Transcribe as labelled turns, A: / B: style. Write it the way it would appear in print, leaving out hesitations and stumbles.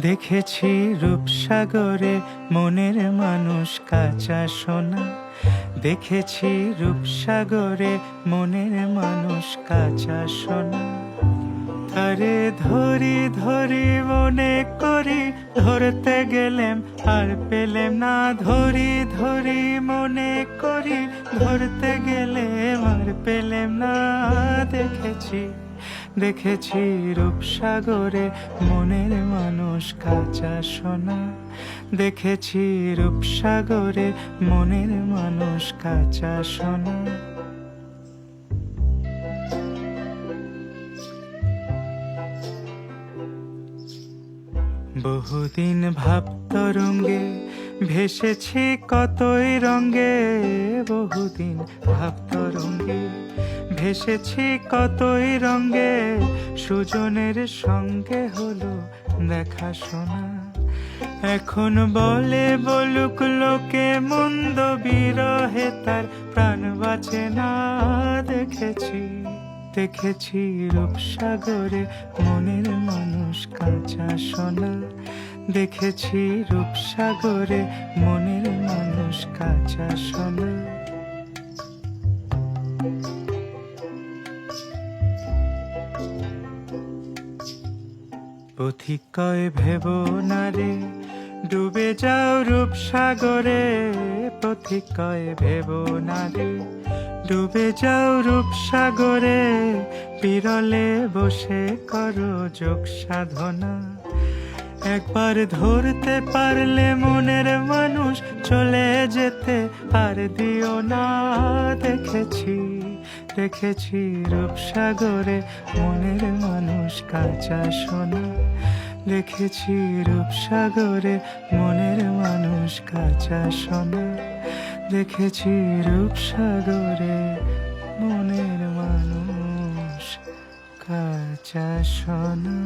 A: দেখেছি রূপসাগরে মনের মানুষ কাঁচা সোনা। দেখেছি রূপসাগরে মনের মানুষ কাঁচা সোনা। তারে ধরি ধরি মনে করি, ধরতে গেলেম আর পেলেম না। ধরি ধরি মনে করি, ধরতে গেলেম আর পেলেম না। দেখেছি দেখেছি রূপসাগরে মনের মানুষ কাঁচা সোনা। দেখেছি রূপসাগরে মনের মানুষ কাঁচা সোনা। বহুদিন ভাব তরঙ্গে ভেসেছি কতই রঙ্গে। বহুদিন ভাব তরঙ্গে ভেসেছি কতই রঙ্গে। সুজনের সঙ্গে হলো দেখা শোনা। এখন বলে বলুক লোকে মন্দ, বিরহে তার প্রাণ বাঁচে না। দেখেছি দেখেছি রূপসাগরে মনের মানুষ কাঁচা সোনা। দেখেছি রূপসাগরে মনের মানুষ কাঁচা সোনা। পথিক কয় ভেব না রে, ডুবে যাও রূপসাগরে। পথিক কয় ভেব না রে, ডুবে যাও রূপসাগরে। বিরলে বসে করো যোগ সাধনা। একবার ধরতে পারলে মনের মানুষ, চলে যেতে আর দিও না। দেখেছি দেখেছি রূপসাগরে মনের মানুষ কাঁচা সোনা। দেখেছি রূপসাগরে মনের মানুষ কাঁচা সোনা। দেখেছি রূপসাগরে মনের মানুষ কাঁচা সোনা।